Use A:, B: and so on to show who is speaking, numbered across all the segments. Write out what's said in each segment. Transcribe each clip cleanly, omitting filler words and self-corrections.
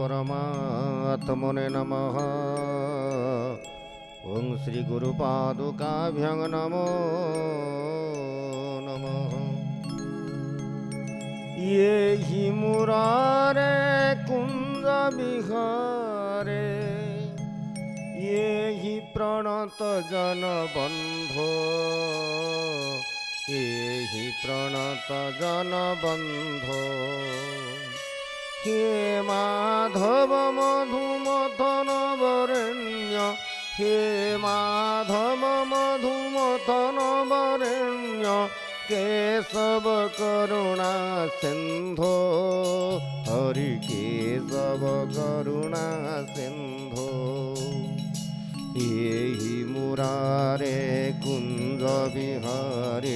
A: परमात्मने नमः। ओं श्री गुरुपादुकाभ्यं नमो नमः। ये हि मुरारे कुंज विहारे, ये हि प्रणत जन बंधो, ये हि प्रणत जन बंधो। हे माधव मधुमथन वरेण्य, हे माधव मधुमथन वरेण्य, केशव करुणा सिंधो, हरि केशव करुणा सिंधो। ये हि मुरारे कुंज विहारे,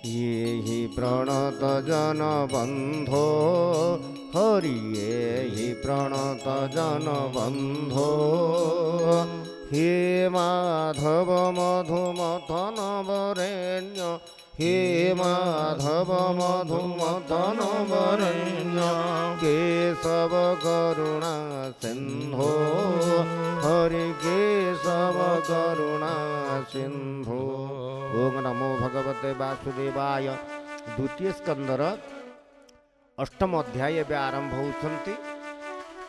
A: ये हि प्रणत जन बंधो, हरि ये हि प्रणत जन बंधो। हे माधव मधुमथन वरेण्य, हे माधव मधुमथन वरेण्य, केशव करुणा सिंधो, हरि केशव करुणा सिंधो। ओम नमो भगवते वासुदेवाय। द्वितीय स्कंदर अष्टम अध्याय एवं आरंभ होती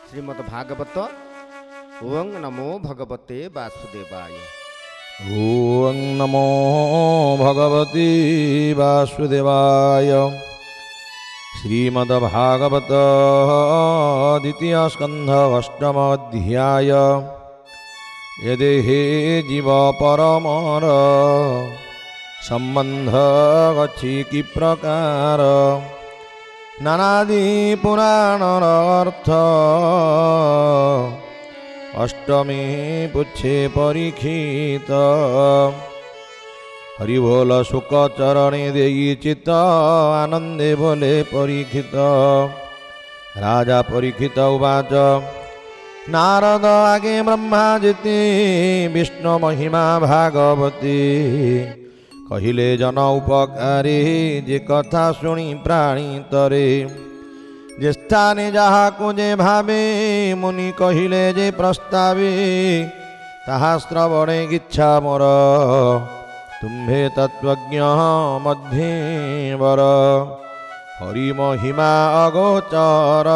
A: श्रीमद्भागवत। ओं नमो भगवते वासुदेवाय।
B: ओं नमो भगवते वासुदेवाय। श्रीमद्भागवत द्वितीय स्कंध अष्टम अध्याय। यदि हे जीव परमर संबंध गछि कि प्रकार, नानादि पुराणर अर्थ अष्टमी पुच्छे परीक्षित। हरि बोल सुख चरणे देई चित्त आनंदे बोले परीक्षित। राजा परीक्षित उवाच नारद आगे ब्रह्मा जिति विष्णु महिमा भागवती। कहिले जन उपकारी जे कथा शुणी प्राणी तरे। जे स्थाने जहा को जे भावे मुनि कहिले जे प्रस्तावे। ताहा श्रवणे इच्छा मोर तुम्भे तत्वज्ञ मध्ये वर। हरि महिमा अगोचर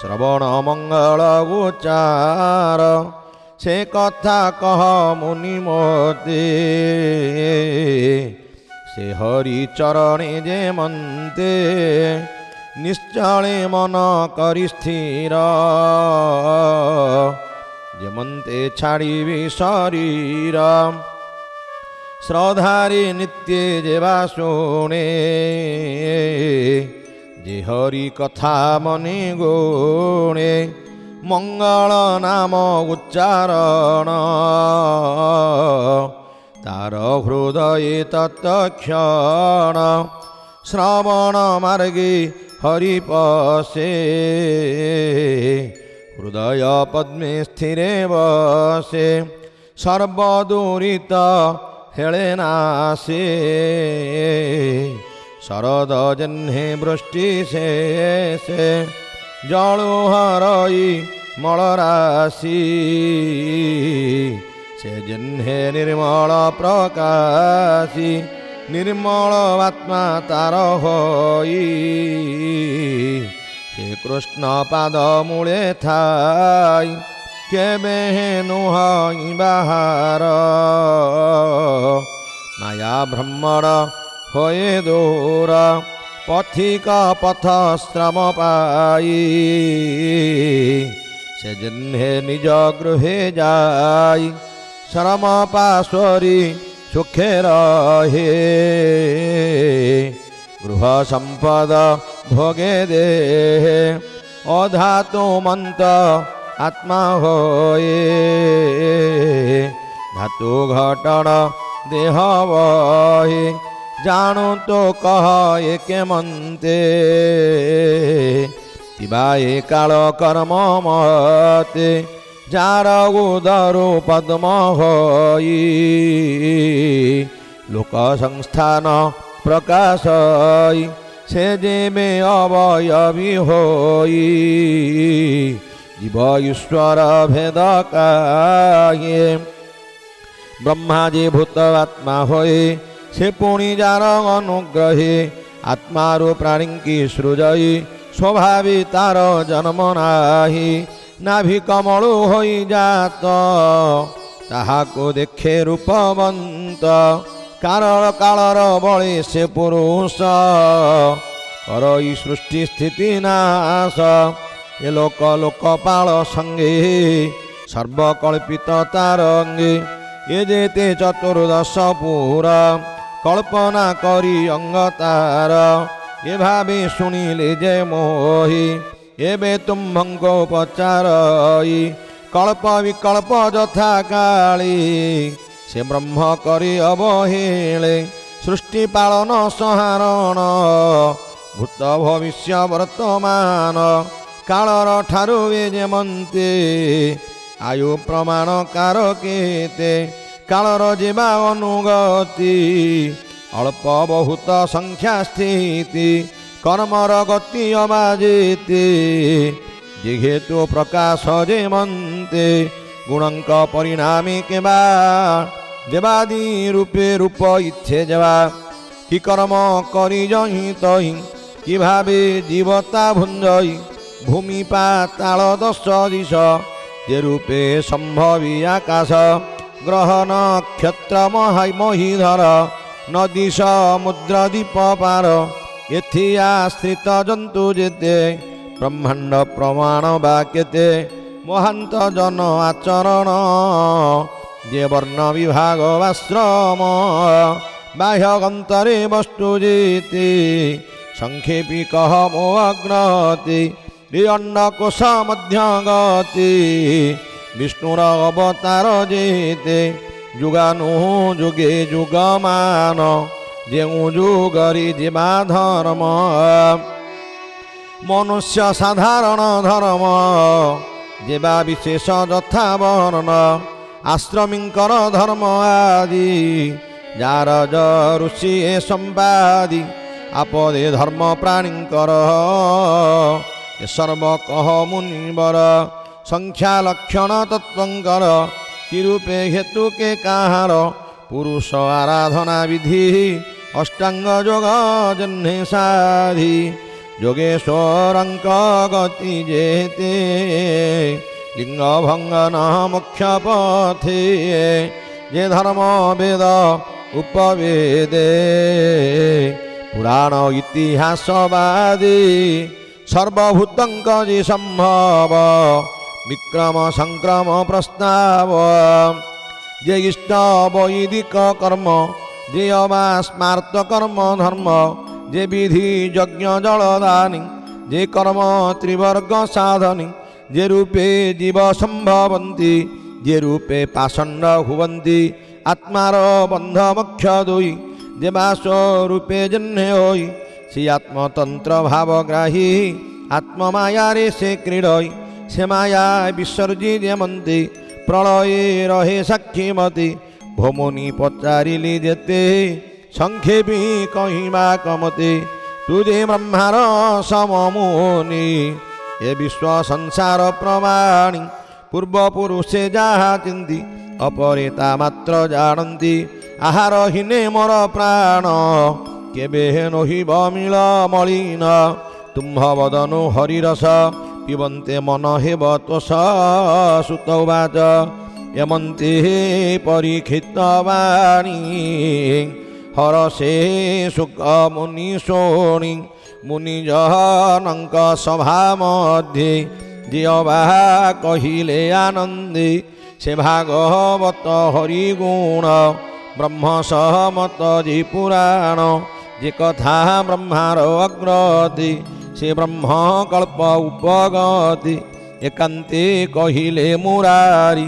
B: श्रवण मंगल गोचार। से कथा कह मुनि मोते से हरि चरणे जे मन्ते। निश्चले मन करि स्थिर जे मन्ते छाड़िबी शरीर। श्रद्धारे नित्य जेवा शुणे जे हरि कथा मने गुणे। मंगल नाम उच्चारण तार हृदय तत्क्षण। श्रवण मार्गे हरि पसे हृदय पद्मे स्थिरे बसे। सर्वदुरित हेळे नासे शरद जह्ने वृष्टि शेषे। जलु हरई मलराशि से जह्ने निर्मल प्रकाशी। निर्मल आत्मा तार होई से कृष्ण पाद मूले थाई। केबे नुहई बाहार माया भ्रमण होए दूर। पथिक पथ श्रम पाई से जन्हे निज गृहे जाई। श्रम पाशरी सुखे रहे गृह संपद भोगे देहे। अधातु मंत आत्मा होए धातु घटन देह बहे। जानू तो कह एक मंते तिबाए काल कर्म मते। जार उदरु पद्म होई लोक संस्थान प्रकाशई। সে যেবে অবয়বী হই জীব ঈশ্বর ভেদ কায়ে ব্রহ্মা যে ভূত আত্মা হয়ে সে পুଣି যার অনুগ্রহে আত্মারু প্রাণীঙ্কি সৃজই স্বভাবে তার জন্ম নাহি নাভি কমলু হই জাত তাহাকু দেখে রূপবন্ত কারণ কালর বলে সে পুরুষ করই সৃষ্টি স্থিতি নাশ এ লোক লোকপাল সঙ্গে সর্বকল্পিত তার অঙ্গে এ যেতে চতুর্দশ পুরা কল্পনা করি অঙ্গ তার এভাবে শুনিলে যে মোহি এবে তুম্ভঙ্গ পচারই কল্প বিকল্প যথা কালী সে ব্রহ্ম করে অবহেলে সৃষ্টি পালন ସଂହାରଣ ভূত ভবিষ্য বর্তমান কাଳର ଠାରୁ ଏ ଯେମନ୍ତେ ଆୟୁ ପ୍ରମାଣ କାର କେତେ କାଳର ଯିବା ଅନୁଗତି ଅଳ୍ପ ବହୁତ ସଂଖ୍ୟା ସ୍ଥିତି କର୍ମର ଗତି ଅବାଜିତି ଯେହେତୁ ପ୍ରକାଶ ଯେମନ୍ତେ ଗୁଣଙ୍କ ପରିଣାମୀ କେବା ଦେବାଦି ରୂପେ ରୂପ ଇଚ୍ଛେ ଯେବା কি কর্ম করি জহি তহি কিভাবে জীবতা ভুঞ্জই ভূমি পাতাল দশ দিশ যে রূপে সম্ভবী আকাশ গ্রহ নক্ষত্র মহিধর নদী সমুদ্র দ্বীপ পার এথি আশ্রিত জন্তু যেতে ব্রহ্মাণ্ড প্রমাণ বা কেতে মহান্ত জন আচরণ যে বর্ণ বিভাগ আশ্রম বাহ্যগন্তরে বস্তু যেতে সংক্ষেপী কহ মো অগ্রতি অন্নকোষ মধ্য গতি বিষ্ণুর অবতার যেতে যুগানু যুগে যুগমান ଯେଉଁ ଯୁଗରେ ଯିବା ଧର୍ମ ମନୁଷ୍ୟ ସାଧାରଣ ଧର୍ମ ଯିବା ବିଶେଷ ଯଥା ବର୍ଣ୍ଣ ଆଶ୍ରମୀଙ୍କର ଧର୍ମ ଆଦି ଯାର ଋଷି ଏ ସମ୍ବାଦୀ ଆପଦେ ଧର୍ମ ପ୍ରାଣୀଙ୍କର ଏ ସର୍ବ କହ ମୁନିବର ସଂଖ୍ୟା ଲକ୍ଷଣ ତତ୍ତ୍ୱଙ୍କର କି ରୂପେ ହେତୁ କେ କାହାର ପୁରୁଷ ଆରାଧନା ବିଧି ଅଷ୍ଟାଙ୍ଗ ଯୋଗ ଜହ୍ନେ ସାଧି ଯୋଗେଶ୍ୱରଙ୍କ ଗତି ଯେତେ লিঙ্গ ভঙ্গন মুখ্য পথে যে ধর্ম বেদ উপবেদে পুরাণ ইতিহাসবাদী সর্বভূতঙ্ক যে সম্ভব বিক্রম সংক্রম প্রস্তাব যে ইষ্ট বৈদিক কর্ম যে অবা স্মার্ত কর্ম ধর্ম যে বিধি যজ্ঞ জলদানী যে কর্ম ত্রিবর্গ সাধনী যে রূপে জীব সম্ভবন্তি যে রূপে পাষণ্ড হুবন্তি আত্মার বন্ধ মোক্ষ দুই যে বাস রূপে জন্মে হই সে আত্মতন্ত্র ভাবগ্রাহী আত্মমায়ারে সে ক্রীড়ই সে মায়া বিসর্জি যেমন্তি প্রলয়ে রহে সাক্ষীমতি ভৌমনি পচারিলি যেতে সংক্ষেপী কহিমা কমতে তুজে ব্রহ্মার সমমুনি এ বিশ্ব সংসার প্রমাণী পূর্বপুরুষে যাহা চিন্তি অপরে তা মাত্র জানন্তি আহার হীনে মোর প্রাণ কেবে নহিব মিল মলিন তুম্ভ বদনু হরিরস পিবন্তে মন হেব তোষ সুতবাচ এমন্তে পরীক্ষিত বাণী হরসে সুখ মুনি শোণী মুনিজনଙ୍କ সভা মধ্যে যে অবা কহিলে আনন্দে সে ভাগবত হরিগুণ ব্রহ্ম সহমত যে পুরাণ যে কথা ব্রহ্মার অগ্রতি সে ব্রহ্ম কল্প উপগতি একান্তে কহিলে মুরারি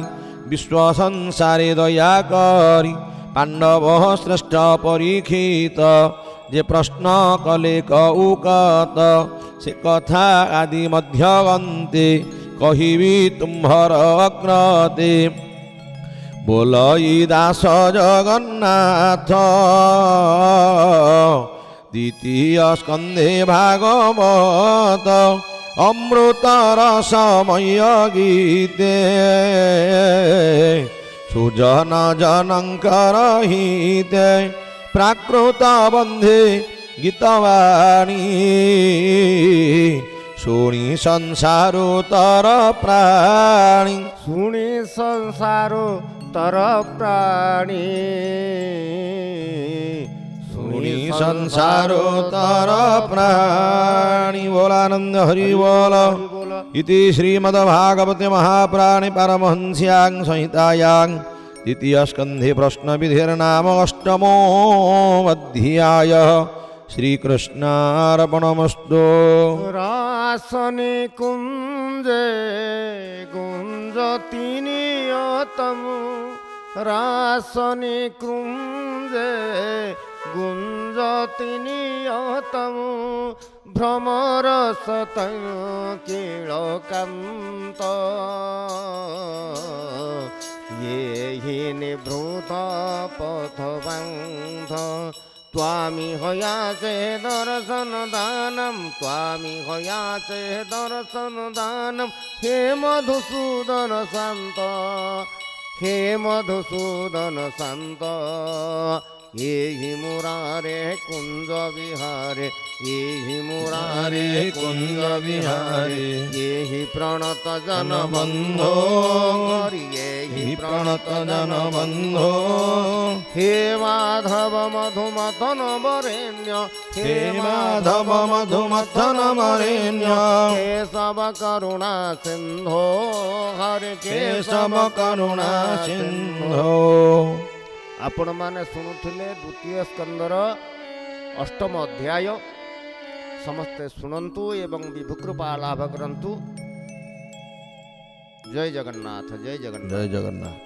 B: বিশ্ব সংসারে দয়া করি পাণ্ডব শ্রেষ্ঠ পরীক্ষিত যে প্রশ্ন কলে কৌকত সে কথা আদি মধ্যগন্তে কহিবি তুম্ভর অগ্রতে বলই দাস জগন্নাথ দ্বিতীয় স্কন্ধে ভাগবত অমৃত রসময় গীতে সুজন জনঙ্কর হিতে প্রাকৃত বন্ধে গীতবাণী শুনি সংসার তর প্রাণী
A: শুনি সংসার তর প্রাণী
B: শুনি সংসার তর প্রাণী বলানন্দ হরি বল ইতি শ্রীমদ্ভাগবতে মহাপুরাণে পারমহংস্যাং সংহিতায়াং দ্বিতীয় স্কন্ধে প্রশ্নবিধির্নাম অষ্টমো অধ্যায় শ্রীকৃষ্ণার্পণমস্তু
A: রাসনে কুঞ্জে গুঞ্জতি নিয়তম রাসনে কুঞ্জে গুঞ্জতি নিয়তম ভ্রমর সতয় কিলকান্ত ये हि निभृत पथबन्ध त्वामि हयाचे दर्शन दानं त्वामि हयाचे दर्शन दानं हे मधुसूदन शान्त हे मधुसूदन शान्त ये हि मुरारे कुञ्ज विहारे ये हि मुरारे कुञ्ज विहारे ये हि प्रणत जन बन्धो ये हि प्रणत जन बन्धो हे माधव मधुमथन वरेण्य
B: हे माधव मधुमथन वरेण्य
A: केशव करुणा सिन्धो हरे
B: केशव करुणा सिन्धो
A: आपण माने शुणुथिले द्वितीय स्कंदर अष्टम अध्याय समस्ते शुणन्तु एवं विभुकृपा लाभ करन्तु। जय जगन्नाथ जय जगन्नाथ
B: जय जगन्नाथ।